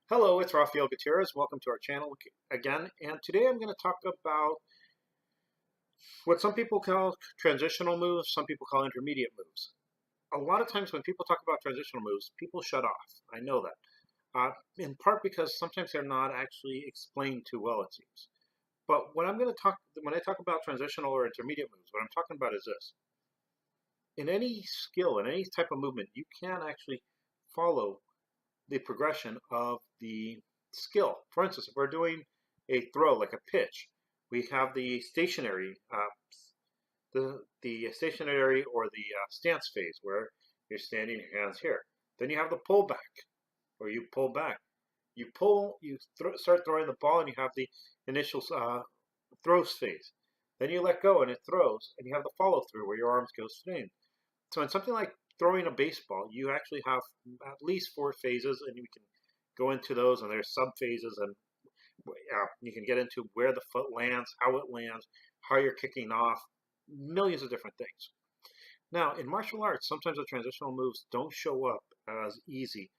Hello, it's Rafael Gutierrez. Welcome to our channel again. And today I'm going to talk about what some people call transitional moves, some people call intermediate moves. A lot of times when people talk about transitional moves, people shut off. I know that. In part because sometimes they're not actually explained too well, it seems. But when I talk about transitional or intermediate moves, what I'm talking about is this. In any skill, in any type of movement, you can actually follow the progression of the skill. For instance, if we're doing a throw like a pitch, we have the stationary, the stationary or the stance phase where you're standing your hands here. Then you have the pull back, where you pull back. You pull, start throwing the ball, and you have the initial throws phase. Then you let go, and it throws, and you have the follow through where your arms go straight. So in something like throwing a baseball, you actually have at least 4 phases, and we can go into those, and there's sub phases, and you can get into where the foot lands, how it lands, how you're kicking off, millions of different things. Now, in martial arts, sometimes the transitional moves don't show up as easy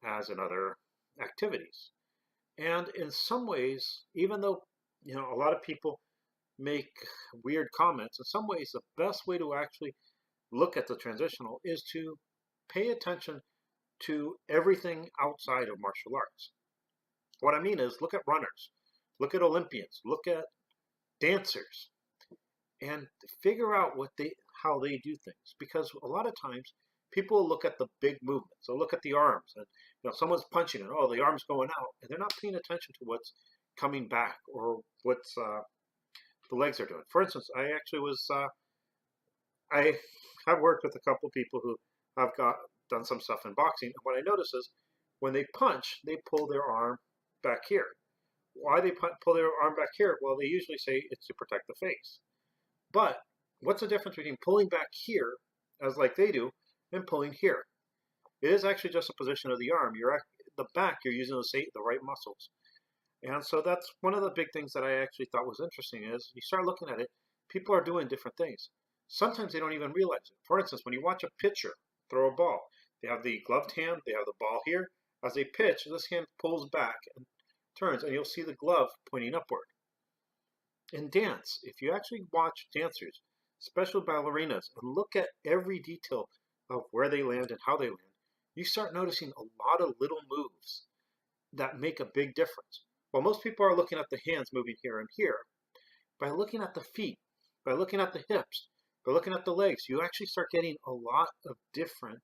as in other activities. And in some ways, even though a lot of people make weird comments, in some ways the best way to actually look at the transitional is to pay attention to everything outside of martial arts. What I mean is look at runners, look at Olympians, look at dancers, and figure out how they do things. Because a lot of times people look at the big movements. They'll look at the arms, and someone's punching, and the arm's going out, and they're not paying attention to what's coming back or what's the legs are doing. For instance, I have worked with a couple people who have done some stuff in boxing, and what I notice is when they punch, they pull their arm back here. Why they pull their arm back here? Well, they usually say it's to protect the face. But what's the difference between pulling back here, as like they do, and pulling here? It is actually just a position of the arm. The back, you're using the right muscles. And so that's one of the big things that I actually thought was interesting is you start looking at it, people are doing different things. Sometimes they don't even realize it. For instance, when you watch a pitcher throw a ball, they have the gloved hand, they have the ball here. As they pitch, this hand pulls back and turns, and you'll see the glove pointing upward. In dance, if you actually watch dancers, especially ballerinas, and look at every detail of where they land and how they land, you start noticing a lot of little moves that make a big difference. While most people are looking at the hands moving here and here, by looking at the feet, by looking at the hips, by looking at the legs, you actually start getting a lot of different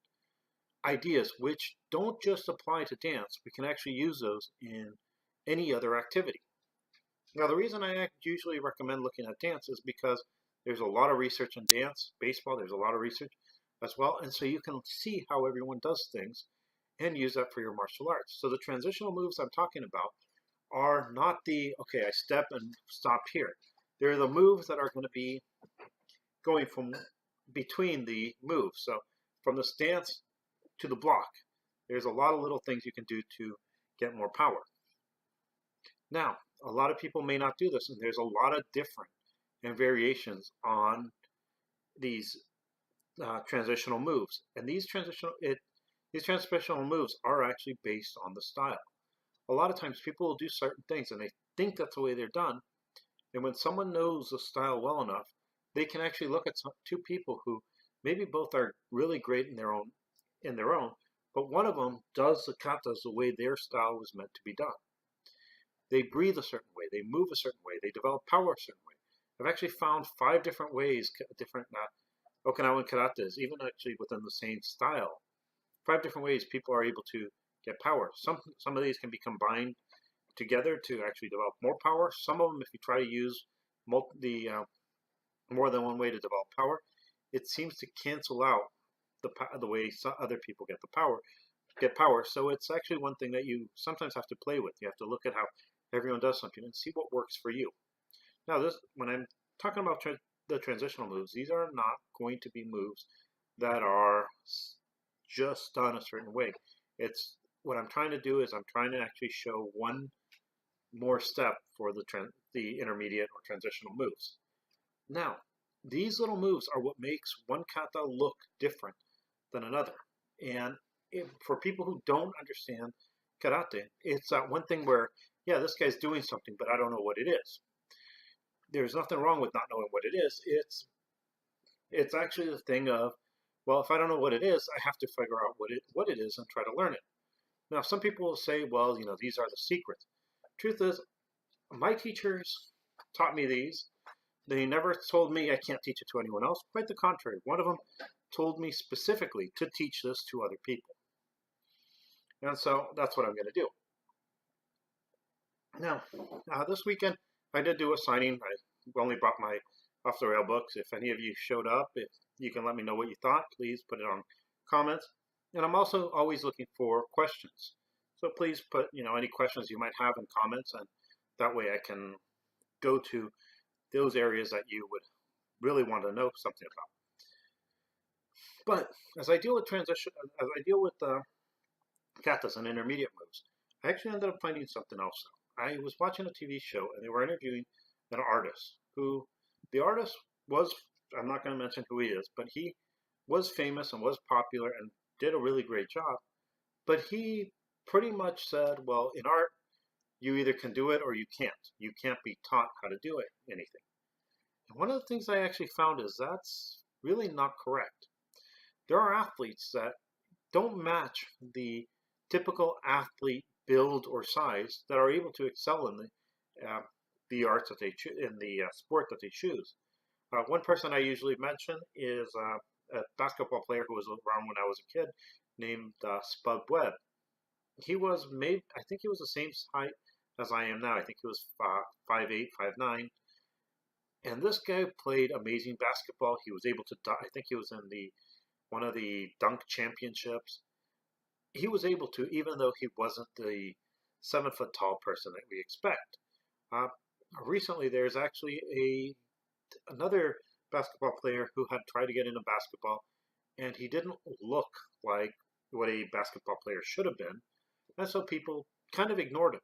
ideas which don't just apply to dance. We can actually use those in any other activity. Now, the reason I usually recommend looking at dance is because there's a lot of research in dance, baseball, there's a lot of research as well, and so you can see how everyone does things and use that for your martial arts. So the transitional moves I'm talking about are not okay, I step and stop here. They're the moves that are going to be going from between the moves. So from the stance to the block, there's a lot of little things you can do to get more power. Now, a lot of people may not do this, and there's a lot of different and variations on these transitional moves. And these transitional moves are actually based on the style. A lot of times people will do certain things and they think that's the way they're done. And when someone knows the style well enough, they can actually look at two people who maybe both are really great in their own, but one of them does the katas the way their style was meant to be done. They breathe a certain way, they move a certain way, they develop power a certain way. I've actually found 5 different ways, different Okinawan karates, even actually within the same style. 5 different ways people are able to get power. Some of these can be combined together to actually develop more power. Some of them, if you try to use more than one way to develop power, it seems to cancel out the way other people get power. So it's actually one thing that you sometimes have to play with. You have to look at how everyone does something and see what works for you. Now, when I'm talking about the transitional moves, these are not going to be moves that are just done a certain way. It's what I'm trying to do is I'm trying to actually show one more step for the intermediate or transitional moves. Now, these little moves are what makes one kata look different than another. And for people who don't understand karate, it's that one thing where, yeah, this guy's doing something, but I don't know what it is. There's nothing wrong with not knowing what it is. It's actually the thing of, well, if I don't know what it is, I have to figure out what it is and try to learn it. Now, some people will say, well, these are the secrets. Truth is, my teachers taught me these. They never told me I can't teach it to anyone else. Quite the contrary. One of them told me specifically to teach this to other people. And so that's what I'm going to do. Now, this weekend, I did do a signing. I only brought my Off the Rail books. If any of you showed up, if you can let me know what you thought, please put it on comments. And I'm also always looking for questions. So please put, any questions you might have in comments, and that way I can go to those areas that you would really want to know something about. But as I deal with transition, as I deal with katas and intermediate moves, I actually ended up finding something else. I was watching a TV show, and they were interviewing an artist who, the artist was, I'm not going to mention who he is, but he was famous and was popular and did a really great job. But he pretty much said, well, in art, you either can do it or you can't. You can't be taught how to do anything. And one of the things I actually found is that's really not correct. There are athletes that don't match the typical athlete build or size that are able to excel in the arts that they in the sport that they choose. One person I usually mention is a basketball player who was around when I was a kid, named Spud Webb. He was I think he was the same height as I am now. I think he was 5'8", 5'9". And this guy played amazing basketball. He was able to dunk. I think he was in one of the dunk championships. He was able to, even though he wasn't the 7-foot tall person that we expect. Recently, there's actually another basketball player who had tried to get into basketball, and he didn't look like what a basketball player should have been, and so people kind of ignored him.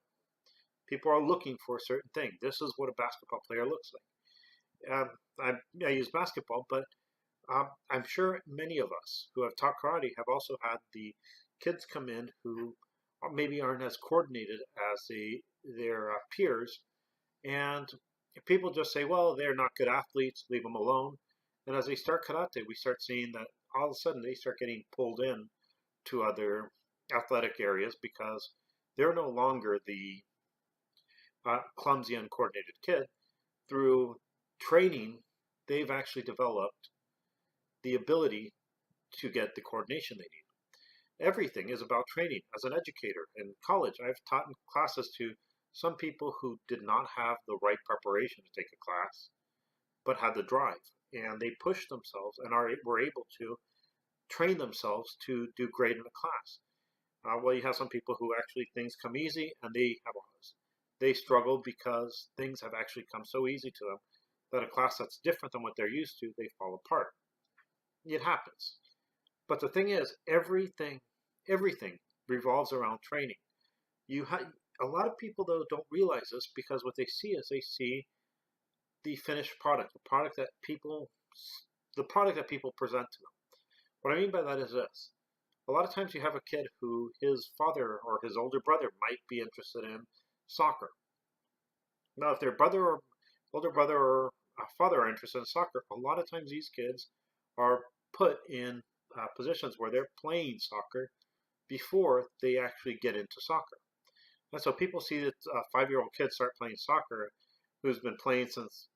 People are looking for a certain thing. This is what a basketball player looks like. I use basketball, but I'm sure many of us who have taught karate have also had the kids come in who maybe aren't as coordinated as their peers, and people just say, well, they're not good athletes, leave them alone. And as they start karate, we start seeing that all of a sudden they start getting pulled in to other athletic areas because they're no longer the clumsy, uncoordinated kid. Through training, they've actually developed the ability to get the coordination they need. Everything is about training. As an educator in college, I've taught classes to some people who did not have the right preparation to take a class, but had the drive, and they pushed themselves and were able to train themselves to do great in a class. Well, you have some people who actually things come easy, and they struggle because things have actually come so easy to them that a class that's different than what they're used to, they fall apart. It happens. But the thing is, everything revolves around training. A lot of people, though, don't realize this because what they see is they see the finished product, the product that people present to them. What I mean by that is this. A lot of times you have a kid who his father or his older brother might be interested in soccer. Now, if their older brother or father are interested in soccer, a lot of times these kids are put in positions where they're playing soccer before they actually get into soccer. And so people see that a 5-year-old kid start playing soccer who's been playing since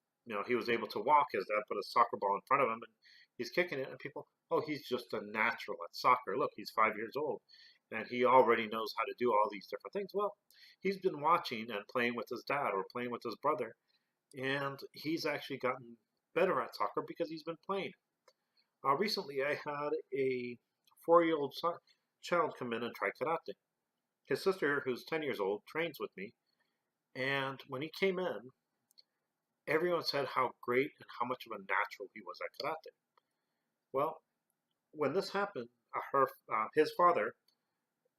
he was able to walk. His dad put a soccer ball in front of him and he's kicking it, and people, oh, he's just a natural at soccer. Look, he's 5 years old and he already knows how to do all these different things. Well, he's been watching and playing with his dad or playing with his brother, and he's actually gotten better at soccer because he's been playing. Recently, I had a 4-year-old child come in and try karate. His sister, who's 10 years old, trains with me, and when he came in, everyone said how great and how much of a natural he was at karate. Well, when this happened, his father,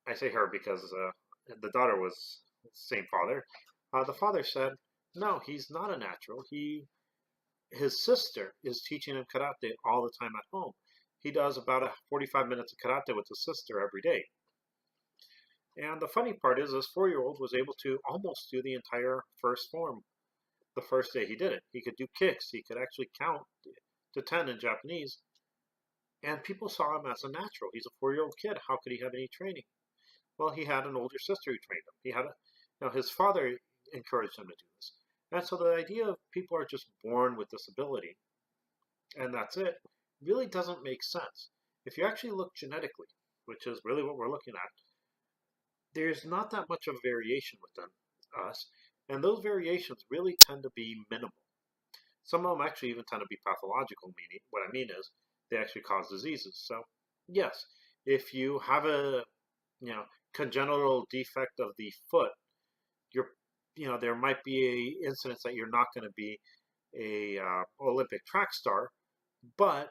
I say her because the daughter was the same father, the father said, no, he's not a natural. His sister is teaching him karate all the time at home. He does about 45 minutes of karate with his sister every day. And the funny part is this 4-year-old was able to almost do the entire first form the first day he did it. He could do kicks. He could actually count to 10 in Japanese. And people saw him as a natural. He's a 4-year-old kid. How could he have any training? Well, he had an older sister who trained him. He had his father encouraged him to do this. And so the idea of people are just born with disability and that's it really doesn't make sense. If you actually look genetically, which is really what we're looking at, there's not that much of variation within us, and those variations really tend to be minimal. Some of them actually even tend to be pathological, meaning what I mean is they actually cause diseases. So yes, if you have a congenital defect of the foot, you're there might be a incidence that you're not going to be a Olympic track star, but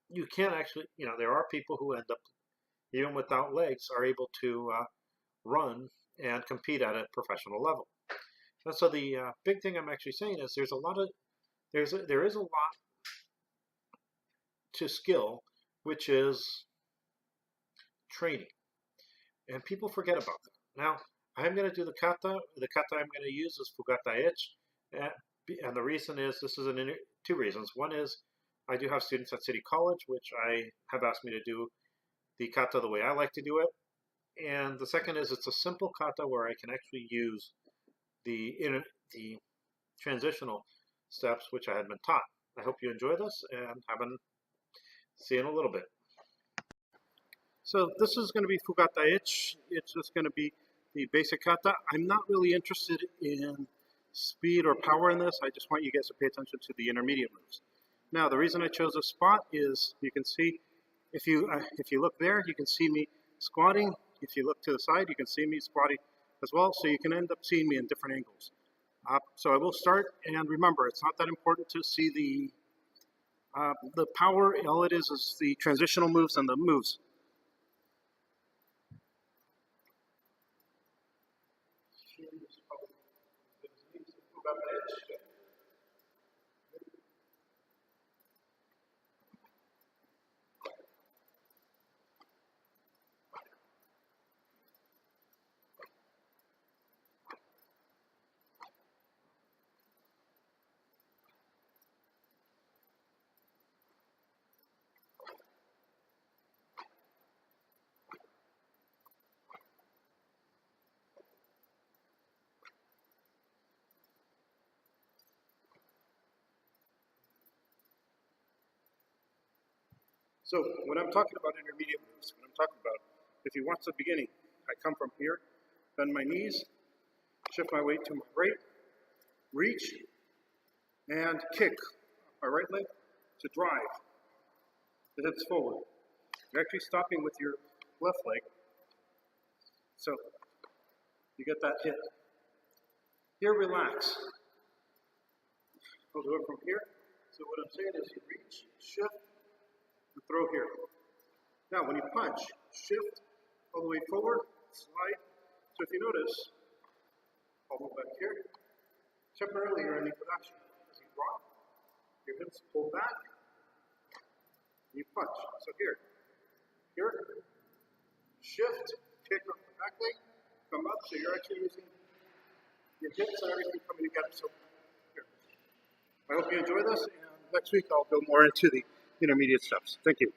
you can actually there are people who end up even without legs are able to run and compete at a professional level. And so the big thing I'm actually saying is there is a lot to skill, which is training, and people forget about that. Now I'm going to do the kata. The kata I'm going to use is Fukyugata Ichi, and the reason is this is two reasons. One is I do have students at City College, which I have asked me to do the kata the way I like to do it. And the second is it's a simple kata where I can actually use the transitional steps which I had been taught. I hope you enjoy this and see you in a little bit. So this is going to be Fukyugata Ichi. It's just going to be the basic kata. I'm not really interested in speed or power in this. I just want you guys to pay attention to the intermediate moves. Now the reason I chose this spot is you can see if you look there, you can see me squatting. If you look to the side, you can see me squatting as well. So you can end up seeing me in different angles. So I will start, and remember, it's not that important to see the power. All it is the transitional moves and the moves. So when I'm talking about intermediate moves, when I'm talking about, if you watch the beginning, I come from here, bend my knees, shift my weight to my right, reach, and kick my right leg to drive the hips forward. You're actually stopping with your left leg, so you get that hit. Here, relax. I'll do it from here. So what I'm saying is you reach, shift, and throw here. Now when you punch, shift all the way forward, slide. So if you notice, I'll move back here. Temporarily you're in equinoxial. As you drop, your hips pull back, and you punch. So here, shift, kick off the back leg, come up, so you're actually using your hips and everything coming together. So here. I hope you enjoy this, and next week I'll go more into the intermediate steps. Thank you.